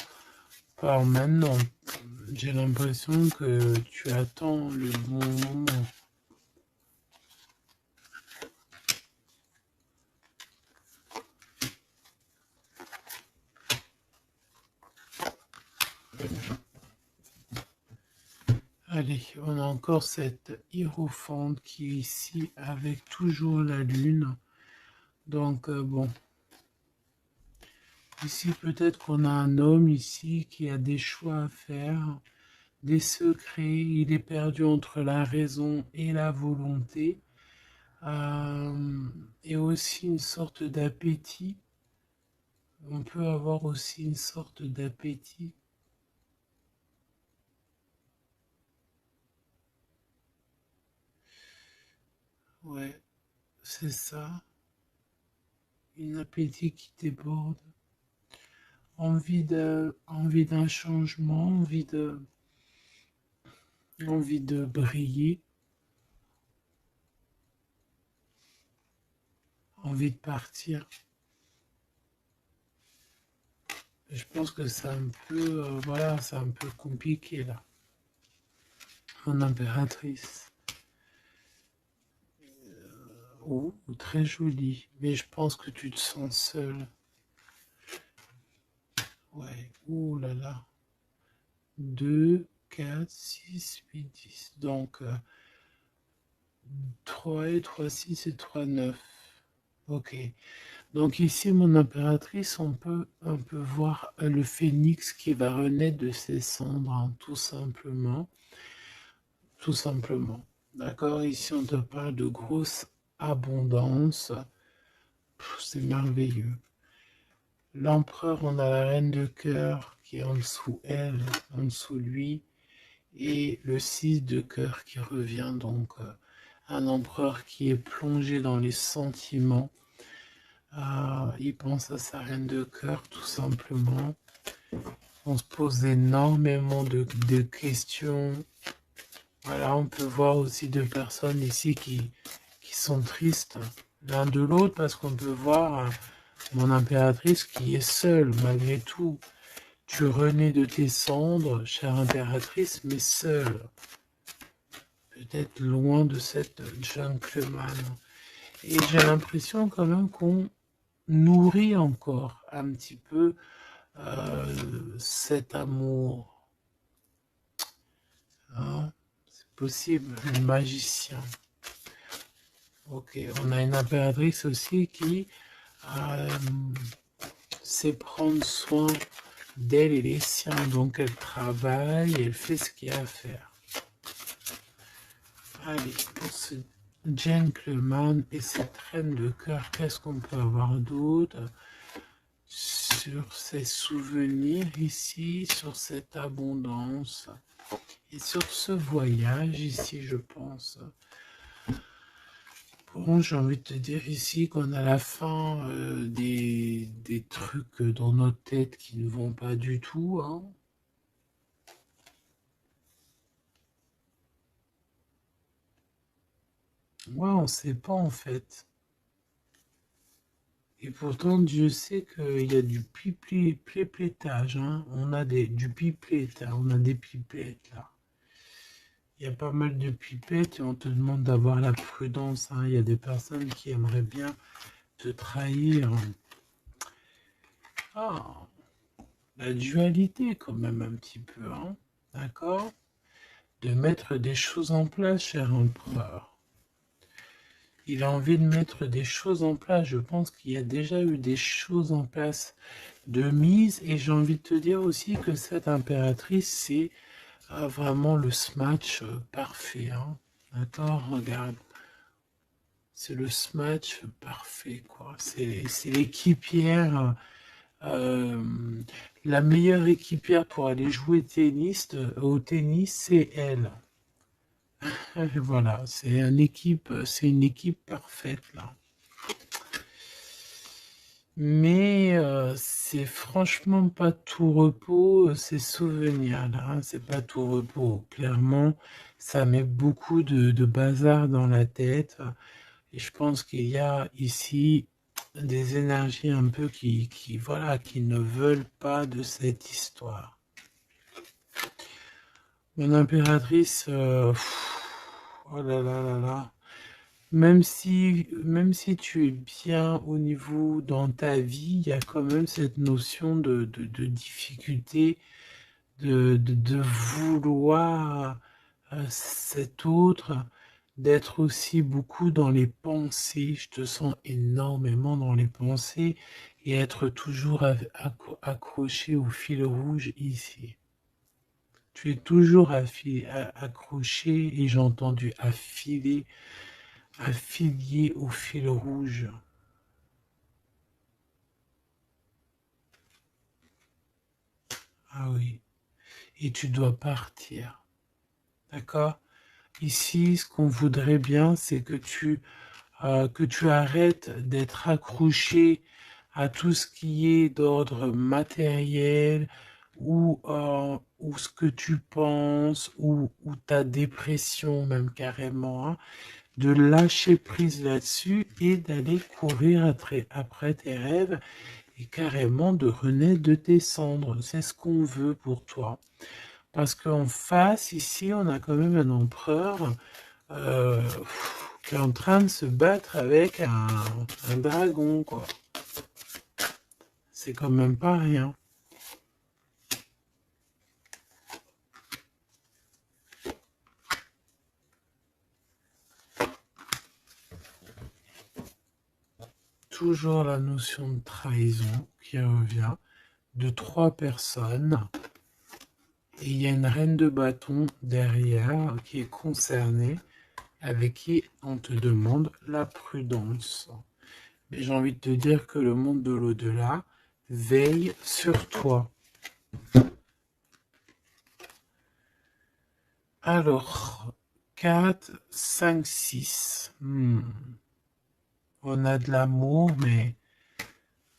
en maintenant. J'ai l'impression que tu attends le bon moment. Allez, on a encore cette hiérophante qui est ici avec toujours la lune. Donc bon, ici peut-être qu'on a un homme ici qui a des choix à faire, des secrets, il est perdu entre la raison et la volonté, et aussi une sorte d'appétit. On peut avoir aussi une sorte d'appétit. Ouais, c'est ça. Un appétit qui déborde. Envie d'un changement, envie de briller, envie de partir. Je pense que c'est un peu, voilà, c'est un peu compliqué là. Mon impératrice. Oh, très joli. Mais je pense que tu te sens seul. Ouais. Ouh là là. 2, 4, 6, 8, 10. Donc, 3 et 3, 6 et 3, 9. Ok. Donc ici, mon impératrice, on peut voir le phénix qui va renaître de ses cendres, hein, tout simplement. Tout simplement. D'accord? Ici, on te parle de grosse abondance. C'est merveilleux. L'empereur, on a la reine de cœur qui est en dessous elle, en dessous lui, et le 6 de cœur qui revient, donc un empereur qui est plongé dans les sentiments. Il pense à sa reine de cœur, tout simplement. On se pose énormément de questions. Voilà, on peut voir aussi deux personnes ici qui sont tristes l'un de l'autre parce qu'on peut voir mon impératrice qui est seule malgré tout. Tu renais de tes cendres, chère impératrice, mais seule. Peut-être loin de cette gentleman. Et j'ai l'impression quand même qu'on nourrit encore un petit peu cet amour. Hein? C'est possible, le magicien. Ok, on a une impératrice aussi qui sait prendre soin d'elle et les siens. Donc elle travaille, elle fait ce qu'il y a à faire. Allez, pour ce gentleman et cette reine de cœur, qu'est-ce qu'on peut avoir d'autre sur ces souvenirs ici, sur cette abondance et sur ce voyage ici, je pense. Bon, j'ai envie de te dire ici qu'on a la fin des trucs dans notre tête qui ne vont pas du tout, hein. Ouais, on sait pas en fait. Et pourtant, Dieu sait qu'il y a du piplettage, hein. On a du pipette, hein. On a des pipettes là. Il y a pas mal de pipettes et on te demande d'avoir la prudence, hein. Il y a des personnes qui aimeraient bien te trahir. Ah, la dualité quand même un petit peu, hein. D'accord? De mettre des choses en place, cher empereur. Il a envie de mettre des choses en place. Je pense qu'il y a déjà eu des choses en place de mise. Et j'ai envie de te dire aussi que cette impératrice, c'est vraiment le smash parfait, hein. D'accord? Regarde. C'est le smash parfait, quoi. C'est l'équipière, la meilleure équipière pour aller jouer au tennis, c'est elle. Voilà, c'est une équipe parfaite là. Mais c'est franchement pas tout repos, ces souvenirs là, hein, c'est pas tout repos. Clairement, ça met beaucoup de bazar dans la tête. Et je pense qu'il y a ici des énergies un peu voilà, qui ne veulent pas de cette histoire. Mon impératrice, oh là là là là. Même si tu es bien au niveau dans ta vie, il y a quand même cette notion de difficulté, de vouloir cet autre, d'être aussi beaucoup dans les pensées. Je te sens énormément dans les pensées et être toujours accroché au fil rouge ici. Tu es toujours accroché et j'ai entendu affilié au fil rouge. Ah oui. Et tu dois partir. D'accord? Ici, ce qu'on voudrait bien, c'est que tu arrêtes d'être accroché à tout ce qui est d'ordre matériel ou ce que tu penses ou ta dépression même carrément, hein, de lâcher prise là-dessus et d'aller courir après tes rêves et carrément de renaître de tes cendres. C'est ce qu'on veut pour toi. Parce qu'en face, ici, on a quand même un empereur euh, qui est en train de se battre avec un dragon, quoi. C'est quand même pas rien. Toujours la notion de trahison qui revient, de 3 personnes. Et il y a une reine de bâton derrière qui est concernée, avec qui on te demande la prudence. Mais j'ai envie de te dire que le monde de l'au-delà veille sur toi. Alors, 4, 5, 6. On a de l'amour, mais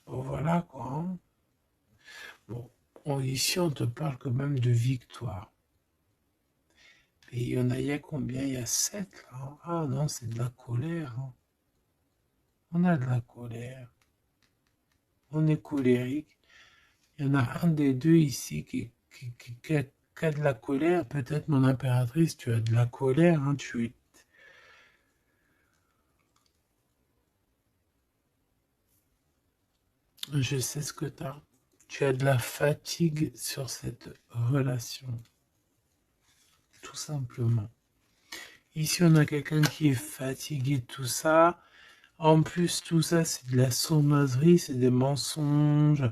bon, voilà quoi. Hein. Bon, ici on te parle quand même de victoire. Et il y a combien? Il y a 7 là. Ah non, c'est de la colère. Hein. On a de la colère. On est colérique. Il y en a un des deux ici qui a de la colère. Peut-être mon impératrice, tu as de la colère. Hein, Je sais ce que tu as. Tu as de la fatigue sur cette relation. Tout simplement. Ici, on a quelqu'un qui est fatigué de tout ça. En plus, tout ça, c'est de la sournoiserie, c'est des mensonges,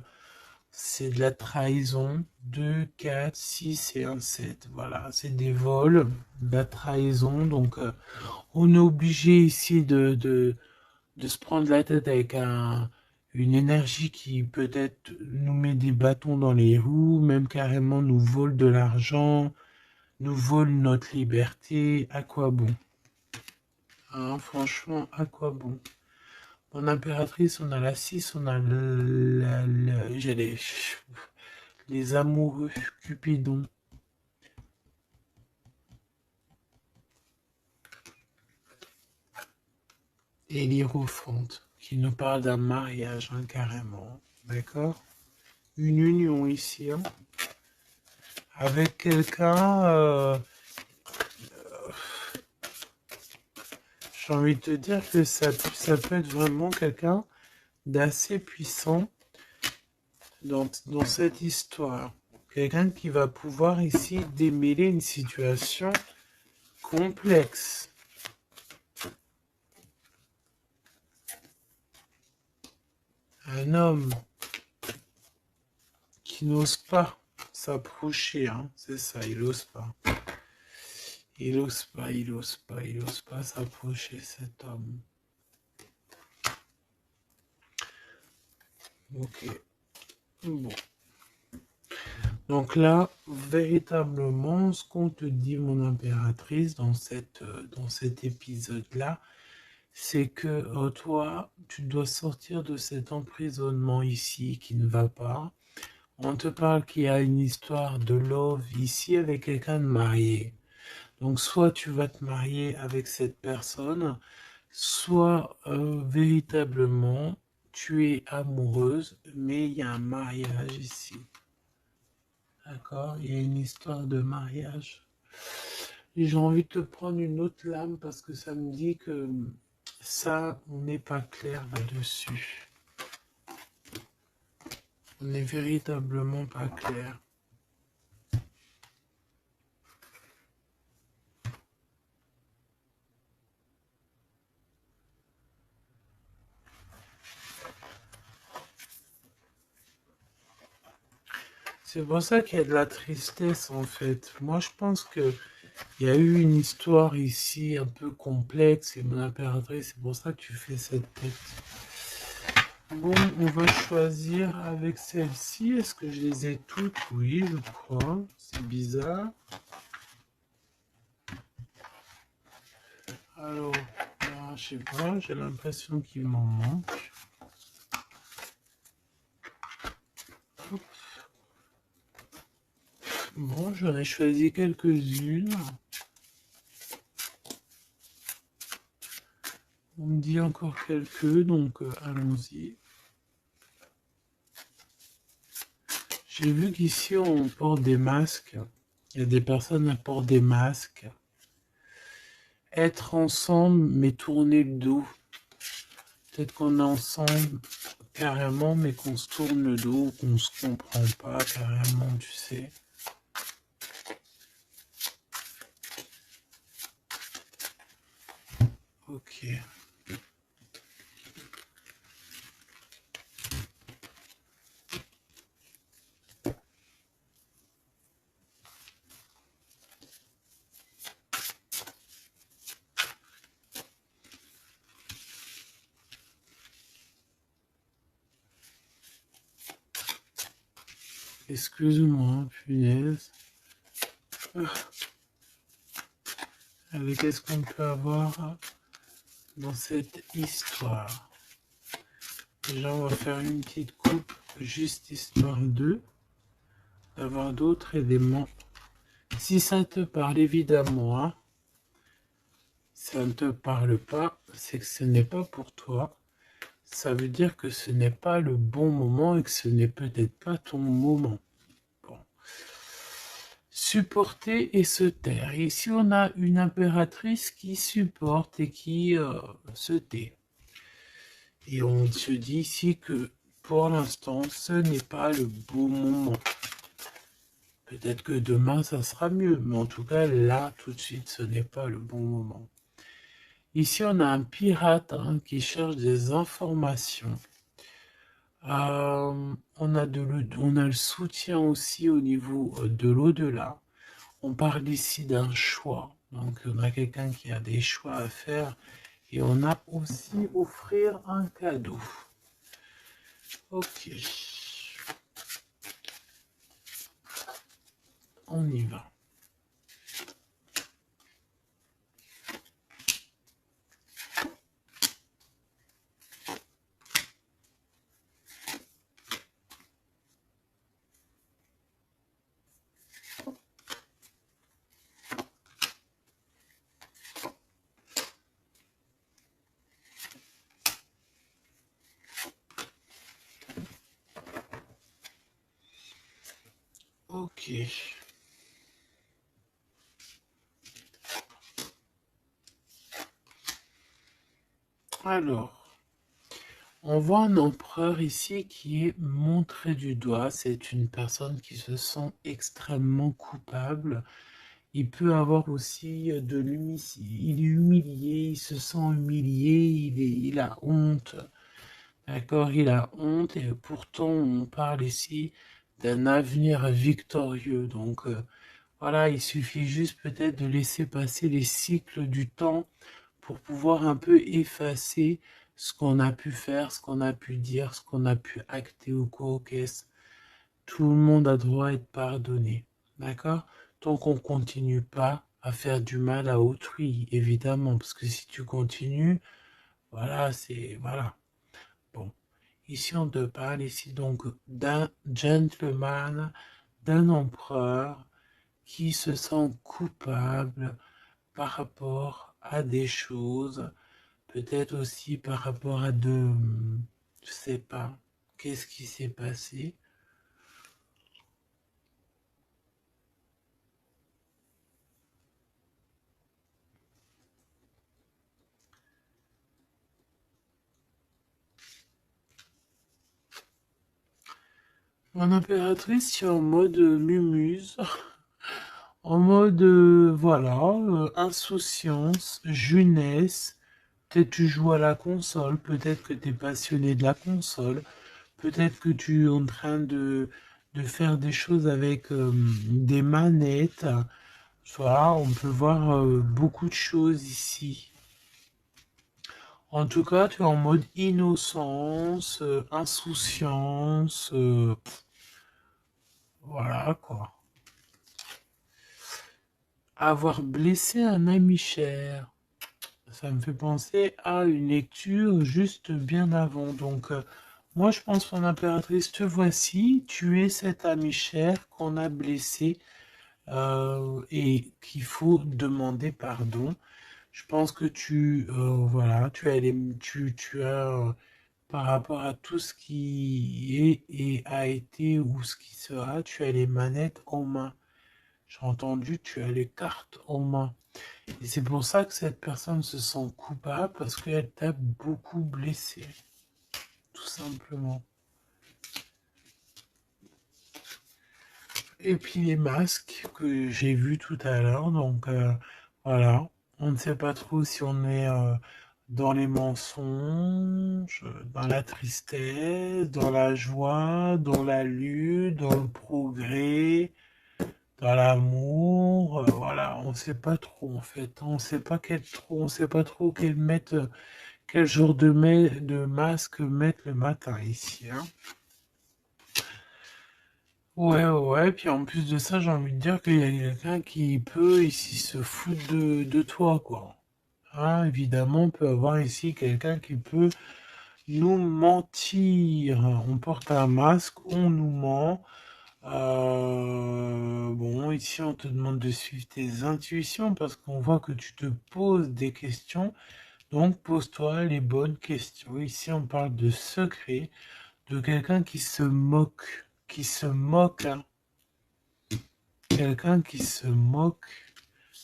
c'est de la trahison. 2, 4, 6 et un 7. Voilà, c'est des vols, de la trahison. Donc, on est obligé ici de se prendre la tête avec une énergie qui peut-être nous met des bâtons dans les roues, même carrément nous vole de l'argent, nous vole notre liberté. À quoi bon? Hein, franchement, à quoi bon? Mon impératrice, on a la 6, on a j'ai les amoureux, Cupidon. Et l'Hiérophante, qui nous parle d'un mariage, hein, carrément. D'accord? Une union ici, hein, avec quelqu'un, j'ai envie de te dire que ça peut être vraiment quelqu'un d'assez puissant dans cette histoire. Quelqu'un qui va pouvoir ici démêler une situation complexe. Un homme qui n'ose pas s'approcher, hein, c'est ça, il ose pas. Il ose pas s'approcher, cet homme. Ok. Bon. Donc là, véritablement, ce qu'on te dit, mon impératrice, dans cet épisode-là, c'est que toi, tu dois sortir de cet emprisonnement ici qui ne va pas. On te parle qu'il y a une histoire de love ici avec quelqu'un de marié. Donc soit tu vas te marier avec cette personne, soit véritablement tu es amoureuse, mais il y a un mariage ici. D'accord? Il y a une histoire de mariage. J'ai envie de te prendre une autre lame parce que ça me dit que ça, on n'est pas clair là-dessus. On n'est véritablement pas clair. C'est pour ça qu'il y a de la tristesse en fait. Moi je pense que il y a eu une histoire ici un peu complexe et mon impératrice, c'est pour ça que tu fais cette tête. Bon, on va choisir avec celle-ci. Est-ce que je les ai toutes? Oui, je crois. C'est bizarre. Alors, là, je sais pas, j'ai l'impression qu'il m'en manque. Hop. Bon, j'en ai choisi quelques-unes. On me dit encore quelques, donc allons-y. J'ai vu qu'ici on porte des masques. Il y a des personnes qui portent des masques. être ensemble, mais tourner le dos. Peut-être qu'on est ensemble carrément, mais qu'on se tourne le dos, qu'on se comprend pas carrément, tu sais. Ok. Excuse-moi, punaise. Avec qu'est-ce qu'on peut avoir dans cette histoire? Déjà, on va faire une petite coupe, juste histoire d'avoir d'autres éléments. Si ça te parle, évidemment, hein. Si ça ne te parle pas, c'est que ce n'est pas pour toi. Ça veut dire que ce n'est pas le bon moment et que ce n'est peut-être pas ton moment. Bon. Supporter et se taire. Ici, on a une impératrice qui supporte et qui se tait. Et on se dit ici que pour l'instant, ce n'est pas le bon moment. Peut-être que demain, ça sera mieux, mais en tout cas, là, tout de suite, ce n'est pas le bon moment. Ici, on a un pirate qui cherche des informations. On a le soutien aussi au niveau de l'au-delà. On parle ici d'un choix. Donc, on a quelqu'un qui a des choix à faire. Et on a aussi offrir un cadeau. Ok. On y va. Ok. Alors, on voit un empereur ici qui est montré du doigt. C'est une personne qui se sent extrêmement coupable. Il peut avoir aussi de l'humilité. Il est humilié, il se sent humilié, il a honte. D'accord, il a honte et pourtant on parle ici d'un avenir victorieux. Donc voilà, il suffit juste peut-être de laisser passer les cycles du temps pour pouvoir un peu effacer ce qu'on a pu faire, ce qu'on a pu dire, ce qu'on a pu acter ou quoi, qu'est-ce. Tout le monde a droit à être pardonné. D'accord? Tant qu'on continue pas à faire du mal à autrui, évidemment, parce que si tu continues, voilà, c'est, voilà. Bon. Ici, on te parle ici donc d'un gentleman, d'un empereur qui se sent coupable par rapport à des choses, peut-être aussi par rapport à je sais pas, qu'est-ce qui s'est passé. Mon impératrice, c'est en mode mumuse, en mode, voilà, insouciance, jeunesse. Peut-être tu joues à la console, peut-être que tu es passionné de la console, peut-être que tu es en train de faire des choses avec des manettes. Voilà, on peut voir beaucoup de choses ici. En tout cas, tu es en mode innocence, insouciance, voilà quoi. Avoir blessé un ami cher, ça me fait penser à une lecture juste bien avant. Donc, moi, je pense, mon impératrice, te voici, tu es cet ami cher qu'on a blessé et qu'il faut demander pardon. Je pense que voilà, tu as, par rapport à tout ce qui est et a été ou ce qui sera, tu as les manettes en main. J'ai entendu, tu as les cartes en main. Et c'est pour ça que cette personne se sent coupable, parce qu'elle t'a beaucoup blessé. Tout simplement. Et puis les masques que j'ai vus tout à l'heure, donc voilà. On ne sait pas trop si on est dans les mensonges, dans la tristesse, dans la joie, dans la lutte, dans le progrès, dans l'amour, voilà, on sait pas trop en fait, on sait pas on sait pas trop quel genre de masque mettre le matin ici, hein. Ouais, ouais, puis en plus de ça, j'ai envie de dire qu'il y a quelqu'un qui peut ici se foutre de toi, quoi. Hein, évidemment, on peut avoir ici quelqu'un qui peut nous mentir. On porte un masque, on nous ment. Bon, ici, on te demande de suivre tes intuitions parce qu'on voit que tu te poses des questions. Donc, pose-toi les bonnes questions. Ici, on parle de secret, de quelqu'un qui se moque, hein. Quelqu'un qui se moque,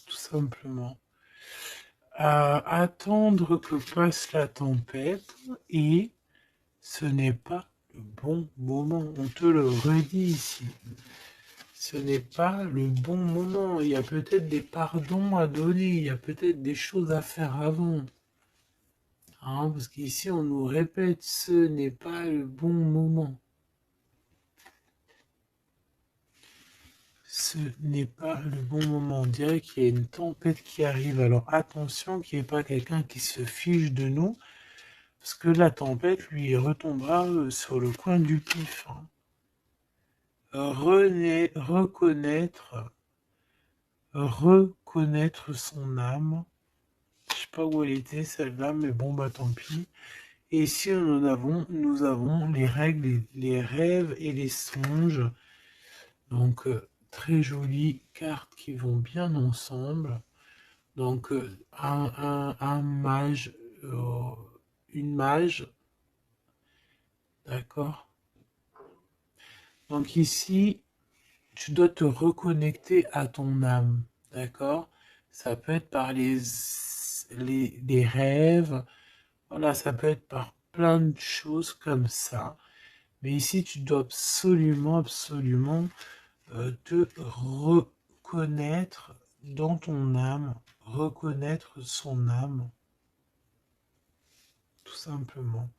tout simplement. Attendre que passe la tempête et ce n'est pas le bon moment. On te le redit ici. Ce n'est pas le bon moment. Il y a peut-être des pardons à donner. Il y a peut-être des choses à faire avant. Hein, parce qu'ici, on nous répète, ce n'est pas le bon moment. Ce n'est pas le bon moment. On dirait qu'il y a une tempête qui arrive. Alors attention qu'il n'y ait pas quelqu'un qui se fiche de nous. Parce que la tempête lui retombera sur le coin du pif, hein. Reconnaître son âme. Je sais pas où elle était celle-là, mais bon bah tant pis. Et ici nous avons les règles, les rêves et les songes. Donc très jolies cartes qui vont bien ensemble. Donc un mage, une mage, d'accord. Donc ici, tu dois te reconnecter à ton âme, d'accord? Ça peut être par les rêves, voilà, ça peut être par plein de choses comme ça. Mais ici, tu dois absolument, absolument te reconnaître dans ton âme, reconnaître son âme, tout simplement.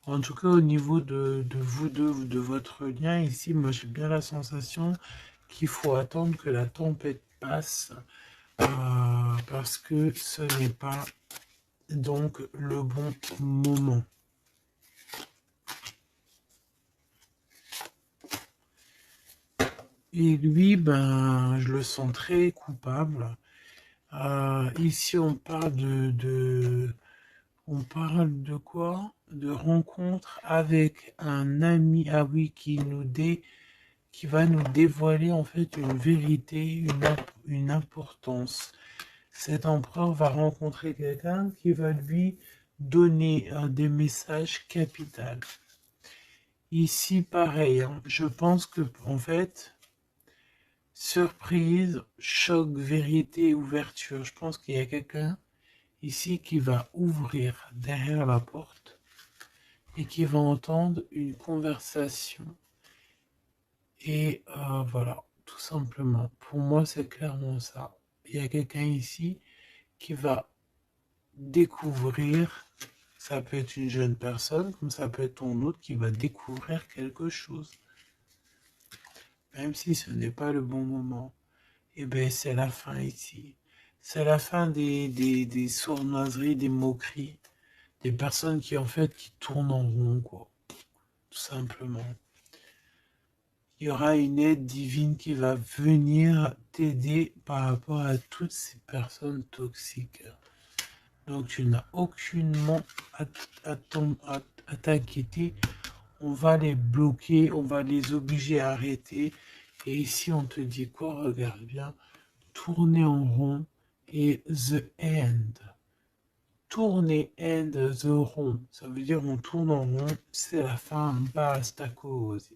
En tout cas, au niveau de vous deux, de votre lien, ici, moi j'ai bien la sensation qu'il faut attendre que la tempête passe parce que ce n'est pas donc le bon moment. Et lui, ben, je le sens très coupable. Ici, on parle on parle de quoi? De rencontre avec un ami, ah oui, qui va nous dévoiler en fait une vérité, une importance. Cet empereur va rencontrer quelqu'un qui va lui donner des messages capitaux. Ici, pareil, hein, je pense que en fait, surprise, choc, vérité, ouverture. Je pense qu'il y a quelqu'un ici qui va ouvrir derrière la porte et qui va entendre une conversation. Et voilà, tout simplement. Pour moi, c'est clairement ça. Il y a quelqu'un ici qui va découvrir, ça peut être une jeune personne, comme ça peut être ton autre qui va découvrir quelque chose. Même si ce n'est pas le bon moment. Et bien, c'est la fin ici. C'est la fin des sournoiseries, des moqueries, des personnes qui, en fait, qui tournent en rond, quoi. Tout simplement. Il y aura une aide divine qui va venir t'aider par rapport à toutes ces personnes toxiques. Donc tu n'as aucunement à t'inquiéter. On va les bloquer, on va les obliger à arrêter. Et ici on te dit quoi? Regarde bien. Tourner en rond et the end. Tourner and the rond. Ça veut dire on tourne en rond, c'est la fin, basta cause.